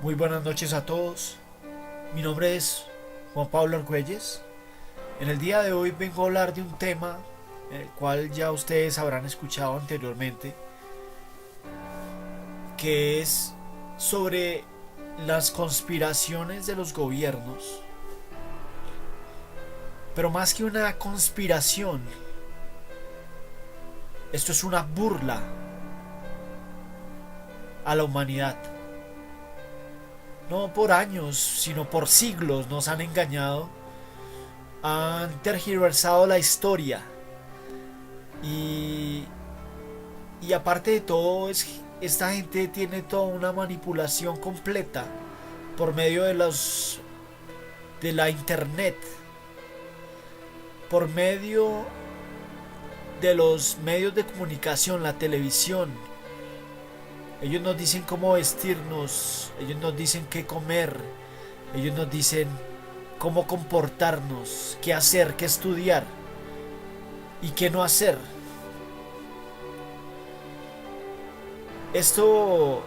Muy buenas noches a todos. Mi nombre es Juan Pablo Argüelles. En el día de hoy vengo a hablar de un tema el cual ya ustedes habrán escuchado anteriormente, que es sobre las conspiraciones de los gobiernos. Pero más que una conspiración, esto es una burla a la humanidad. No por años, sino por siglos nos han engañado, han tergiversado la historia y, y aparte de todo esta gente tiene toda una manipulación completa por medio de la internet, por medio de los medios de comunicación, la televisión. Ellos nos dicen cómo vestirnos, ellos nos dicen qué comer, ellos nos dicen cómo comportarnos, qué hacer, qué estudiar y qué no hacer. Esto,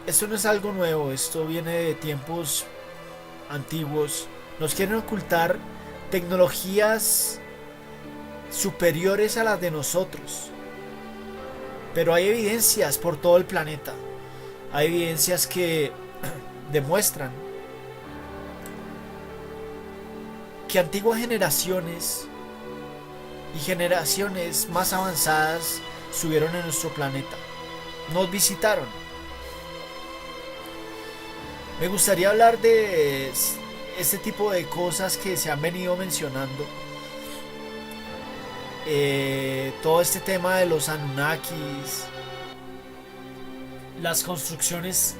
esto no es algo nuevo, esto viene de tiempos antiguos. Nos quieren ocultar tecnologías superiores a las de nosotros. Pero hay evidencias por todo el planeta. Hay evidencias que demuestran que antiguas generaciones y generaciones más avanzadas subieron en nuestro planeta. Nos visitaron. Me gustaría hablar de este tipo de cosas que se han venido mencionando. Todo este tema de los Anunnakis, las construcciones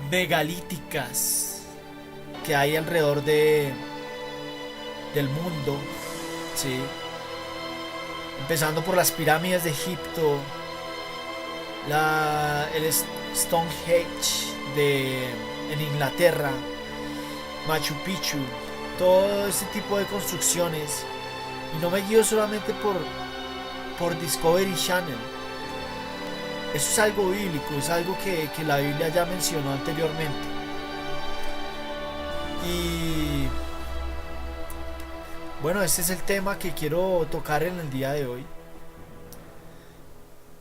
megalíticas que hay alrededor del mundo, ¿sí? Empezando por las pirámides de Egipto, el Stonehenge en Inglaterra, Machu Picchu, todo este tipo de construcciones. Y no me guío solamente por Discovery Channel. Eso es algo bíblico, es algo que la Biblia ya mencionó anteriormente. Y bueno, este es el tema que quiero tocar en el día de hoy.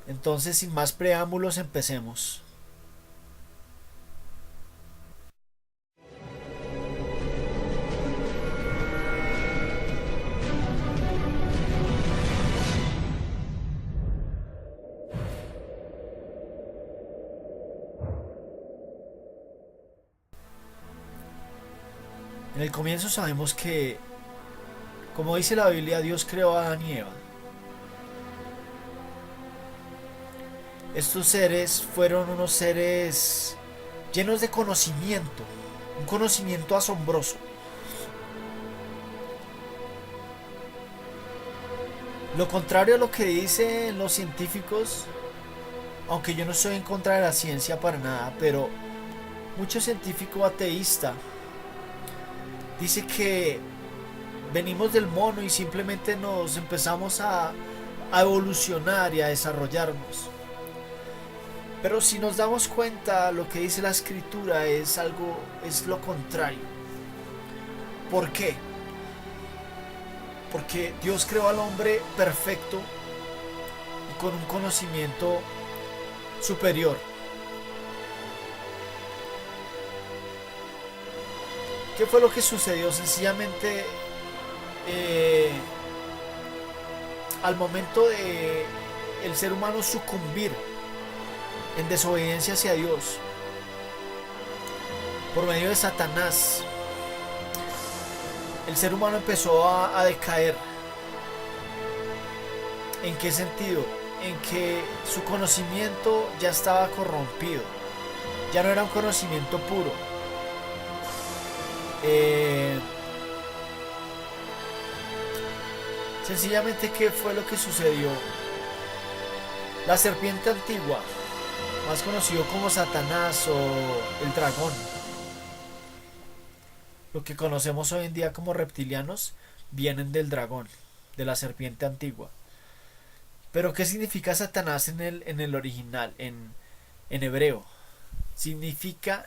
Entonces, sin más preámbulos, empecemos. En el comienzo sabemos que, como dice la Biblia, Dios creó a Adán y Eva. Estos seres fueron unos seres llenos de conocimiento, un conocimiento asombroso. Lo contrario a lo que dicen los científicos, aunque yo no estoy en contra de la ciencia para nada, pero mucho científico ateísta dice que venimos del mono y simplemente nos empezamos a evolucionar y a desarrollarnos. Pero si nos damos cuenta, lo que dice la escritura es lo contrario. ¿Por qué? Porque Dios creó al hombre perfecto y con un conocimiento superior. ¿Qué fue lo que sucedió? Sencillamente, eh, al momento de el ser humano sucumbir en desobediencia hacia Dios por medio de Satanás, el ser humano empezó a decaer. ¿En qué sentido? En que su conocimiento ya estaba corrompido, ya no era un conocimiento puro. Eh, Sencillamente, ¿qué fue lo que sucedió? La serpiente antigua, más conocido como Satanás o el dragón, lo que conocemos hoy en día como reptilianos, vienen del dragón, de la serpiente antigua. Pero ¿qué significa Satanás en el original, en hebreo? Significa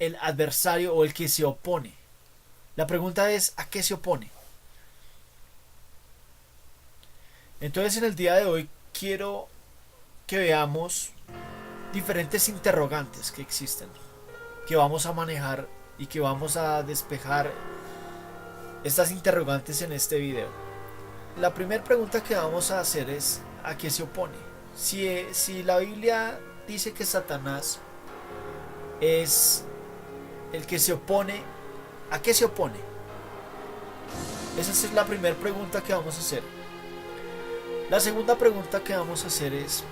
el adversario o el que se opone. La pregunta es, ¿a qué se opone? Entonces en el día de hoy quiero que veamos diferentes interrogantes que existen, que vamos a manejar y que vamos a despejar estas interrogantes en este video. La primera pregunta que vamos a hacer es, ¿a qué se opone? Si la Biblia dice que Satanás es el que se opone, ¿a qué se opone? Esa es la primera pregunta que vamos a hacer. La segunda pregunta que vamos a hacer es,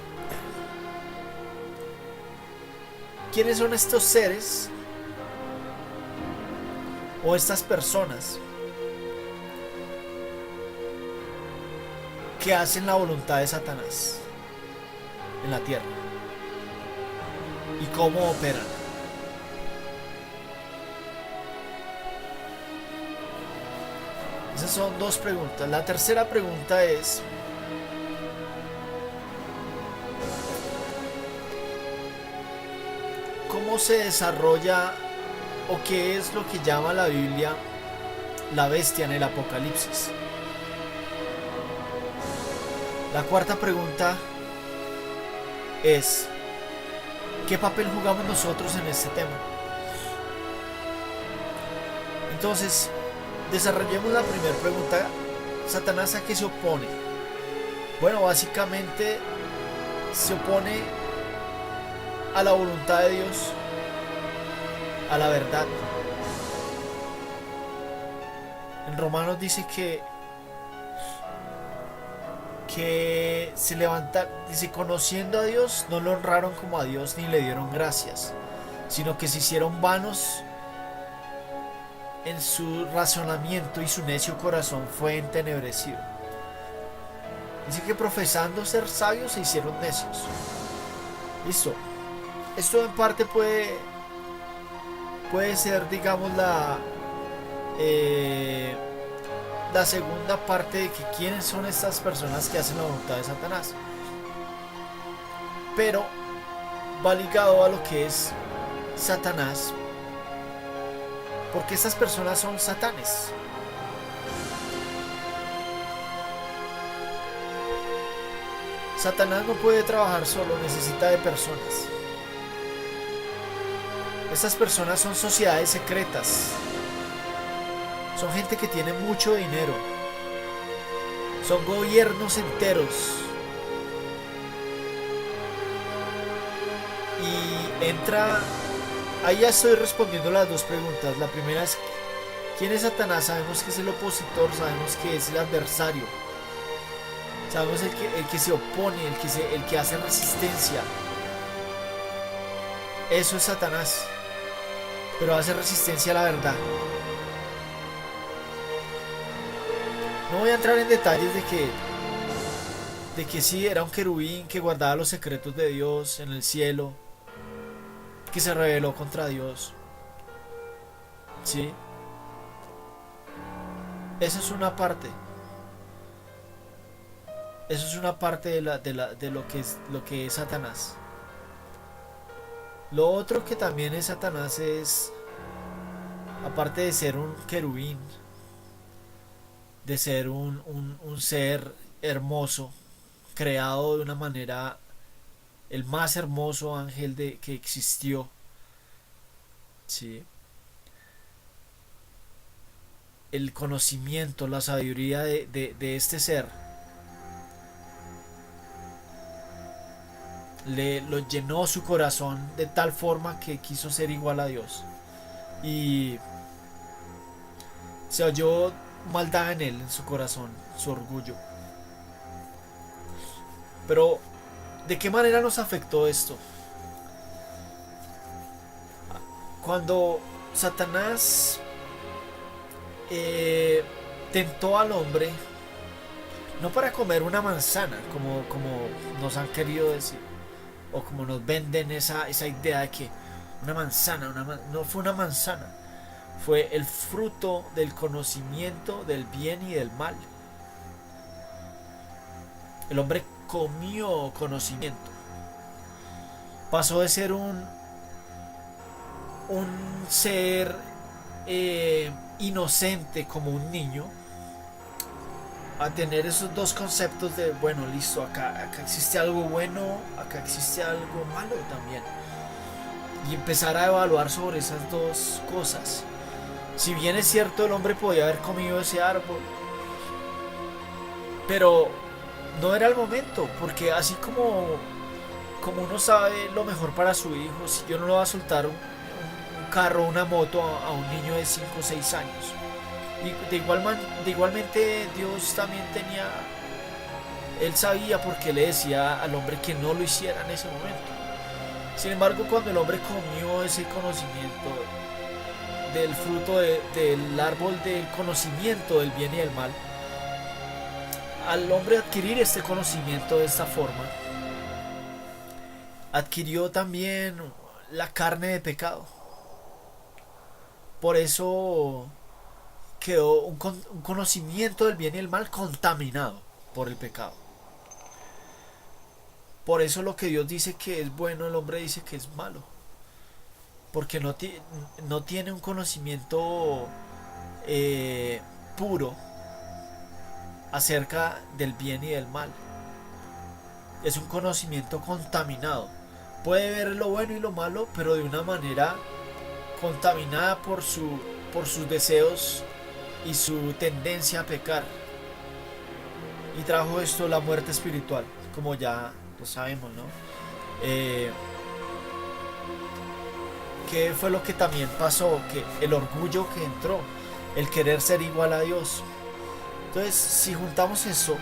¿quiénes son estos seres o estas personas que hacen la voluntad de Satanás en la tierra? ¿Y cómo operan? Esas son dos preguntas. La tercera pregunta es, ¿cómo se desarrolla o qué es lo que llama la Biblia la bestia en el Apocalipsis? La cuarta pregunta es, ¿qué papel jugamos nosotros en este tema? Entonces, desarrollemos la primera pregunta. ¿Satanás a qué se opone? Bueno, básicamente se opone a la voluntad de Dios, a la verdad. En Romanos dice que se levanta, dice, conociendo a Dios, no lo honraron como a Dios ni le dieron gracias, sino que se hicieron vanos en su razonamiento y su necio corazón fue entenebrecido. Dice que profesando ser sabios se hicieron necios. Listo. Esto en parte puede ser, digamos, la segunda parte de que quiénes son estas personas que hacen la voluntad de Satanás. Pero va ligado a lo que es Satanás, porque estas personas son satanes. Satanás no puede trabajar solo, necesita de personas. Estas personas son sociedades secretas. Son gente que tiene mucho dinero. Son gobiernos enteros. Y entra... Ahí ya estoy respondiendo las dos preguntas. La primera es, ¿quién es Satanás? Sabemos que es el opositor, sabemos que es el adversario. Sabemos el que se opone, el que hace resistencia. Eso es Satanás. Pero hace resistencia a la verdad. No voy a entrar en detalles de que sí, era un querubín que guardaba los secretos de Dios en el cielo, que se rebeló contra Dios. ¿Sí? Eso es una parte. Eso es una parte de lo que es Satanás. Lo otro que también es Satanás es, aparte de ser un querubín, de ser un ser hermoso, creado de una manera, el más hermoso ángel que existió, ¿sí? El conocimiento, la sabiduría de este ser lo llenó su corazón de tal forma que quiso ser igual a Dios y se halló maldad en él, en su corazón, su orgullo. Pero ¿de qué manera nos afectó esto? Cuando Satanás tentó al hombre, no para comer una manzana como nos han querido decir, o como nos venden esa idea de que una manzana, no fue una manzana, fue el fruto del conocimiento del bien y del mal. El hombre comió conocimiento, pasó de ser un un ser inocente como un niño, a tener esos dos conceptos de, bueno, listo, acá existe algo bueno, acá existe algo malo también. Y empezar a evaluar sobre esas dos cosas. Si bien es cierto, el hombre podía haber comido ese árbol, pero no era el momento, porque así como uno sabe lo mejor para su hijo, si yo no le voy a soltar un carro, una moto a un niño de 5 o 6 años. Y igualmente Dios también él sabía por qué le decía al hombre que no lo hiciera en ese momento. Sin embargo, cuando el hombre comió ese conocimiento del fruto del árbol del conocimiento del bien y del mal, al hombre adquirir este conocimiento de esta forma, adquirió también la carne de pecado. Por eso quedó un conocimiento del bien y el mal contaminado por el pecado. Por eso lo que Dios dice que es bueno, el hombre dice que es malo. Porque no tiene un conocimiento puro acerca del bien y del mal. Es un conocimiento contaminado. Puede ver lo bueno y lo malo, pero de una manera contaminada por sus deseos y su tendencia a pecar. Y trajo esto la muerte espiritual, como ya lo sabemos, ¿no? ¿Qué fue lo que también pasó? Que el orgullo que entró, el querer ser igual a Dios. Entonces, si juntamos eso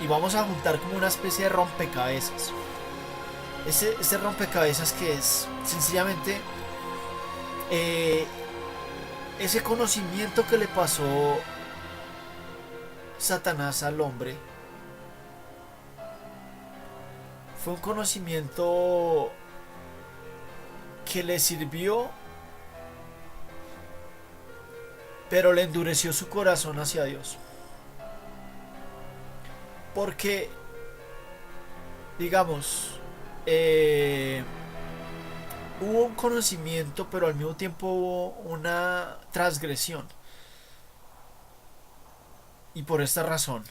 y vamos a juntar como una especie de rompecabezas, ese rompecabezas que es sencillamente ese conocimiento que le pasó Satanás al hombre, fue un conocimiento que le sirvió, pero le endureció su corazón hacia Dios. Porque, digamos, hubo un conocimiento, pero al mismo tiempo hubo una transgresión. Y por esta razón.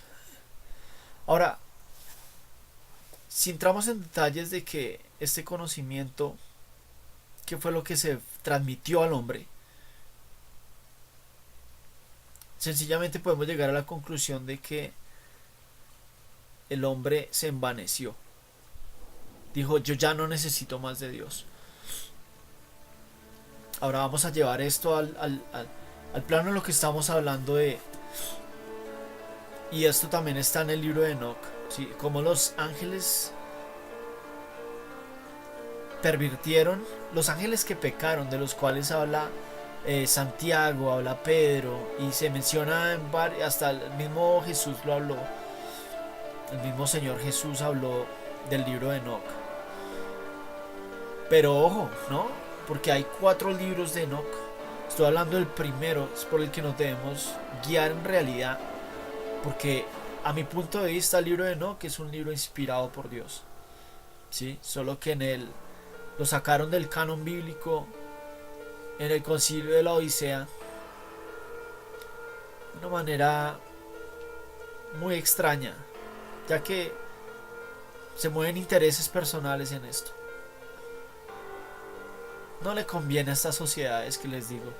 Ahora, si entramos en detalles de que este conocimiento, ¿qué fue lo que se transmitió al hombre? Sencillamente podemos llegar a la conclusión de que el hombre se envaneció. Dijo, yo ya no necesito más de Dios. Ahora vamos a llevar esto al plano de lo que estamos hablando de. Y esto también está en el libro de Enoch, ¿sí? Como los ángeles pervirtieron, los ángeles que pecaron, de los cuales habla Santiago, habla Pedro, y se menciona hasta el mismo Jesús lo habló, el mismo Señor Jesús habló del libro de Enoch. Pero ojo, ¿no? Porque hay 4 libros de Enoch. Estoy hablando del primero, es por el que nos debemos guiar en realidad. Porque a mi punto de vista el libro de Enoch es un libro inspirado por Dios, ¿sí? Solo que en él lo sacaron del canon bíblico en el concilio de la Odisea de una manera muy extraña, ya que se mueven intereses personales en esto. No le conviene a estas sociedades que les digo.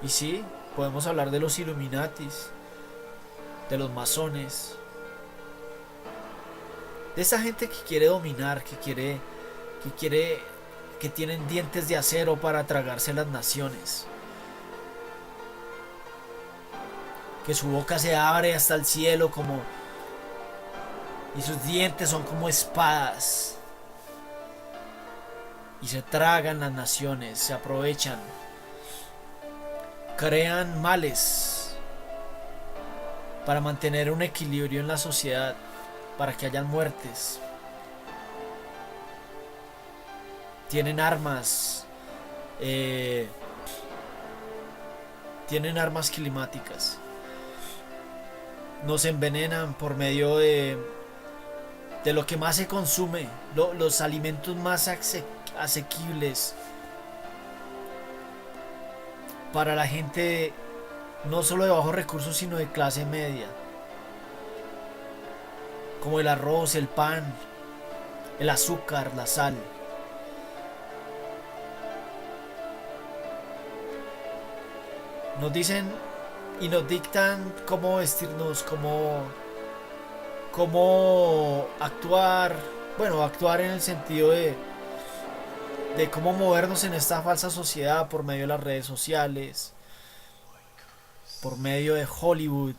Y sí, podemos hablar de los Illuminatis, de los masones, de esa gente que quiere dominar, que tienen dientes de acero para tragarse las naciones, que su boca se abre hasta el cielo y sus dientes son como espadas y se tragan las naciones, se aprovechan, crean males para mantener un equilibrio en la sociedad, para que hayan muertes. Tienen armas, climáticas. Nos envenenan por medio de lo que más se consume, los alimentos más asequibles para la gente no solo de bajos recursos, sino de clase media, como el arroz, el pan, el azúcar, la sal. Nos dicen y nos dictan cómo vestirnos, cómo actuar, bueno, actuar en el sentido de cómo movernos en esta falsa sociedad por medio de las redes sociales, por medio de Hollywood.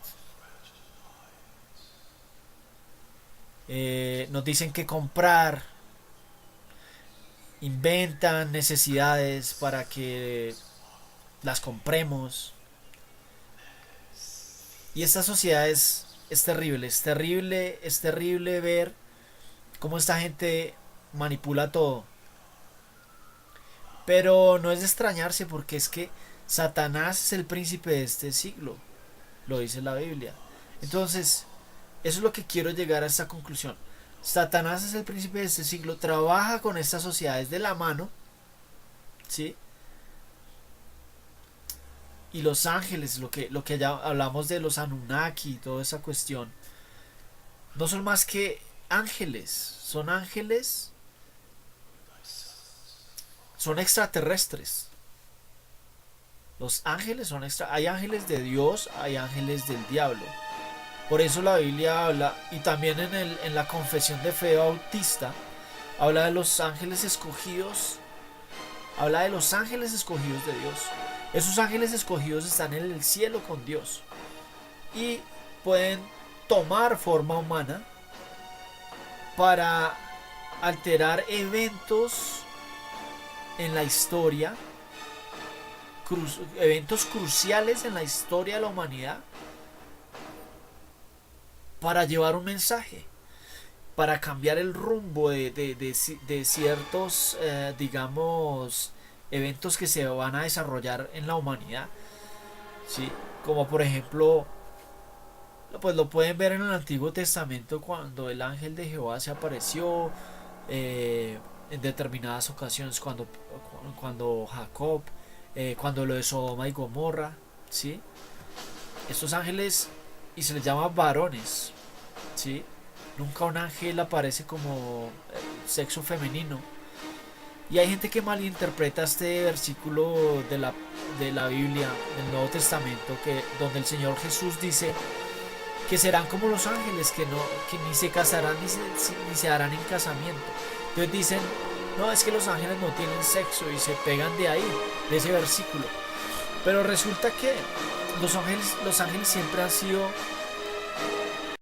Nos dicen que comprar, inventan necesidades para que las compremos. Y esta sociedad es terrible, es terrible, es terrible ver cómo esta gente manipula todo. Pero no es de extrañarse porque es que Satanás es el príncipe de este siglo, lo dice la Biblia. Entonces, eso es lo que quiero llegar a esta conclusión. Satanás es el príncipe de este siglo, trabaja con estas sociedades de la mano, ¿sí? Y los ángeles, lo que ya hablamos de los Anunnaki y toda esa cuestión, no son más que ángeles, son extraterrestres. Los ángeles son hay ángeles de Dios, hay ángeles del diablo. Por eso la Biblia habla, y también en la confesión de fe bautista, habla de los ángeles escogidos, habla de los ángeles escogidos de Dios. Esos ángeles escogidos están en el cielo con Dios y pueden tomar forma humana para alterar eventos en la historia, eventos cruciales en la historia de la humanidad, para llevar un mensaje, para cambiar el rumbo de ciertos, digamos, eventos que se van a desarrollar en la humanidad, ¿sí? Como por ejemplo, pues lo pueden ver en el Antiguo Testamento cuando el ángel de Jehová se apareció, en determinadas ocasiones, cuando Jacob, cuando lo de Sodoma y Gomorra, ¿sí? Estos ángeles, y se les llama varones, ¿sí? Nunca un ángel aparece como sexo femenino. Y hay gente que malinterpreta este versículo de la Biblia, del Nuevo Testamento, donde el Señor Jesús dice que serán como los ángeles, que ni se casarán ni se darán en casamiento. Entonces dicen, no, es que los ángeles no tienen sexo, y se pegan de ahí, de ese versículo. Pero resulta que los ángeles siempre han sido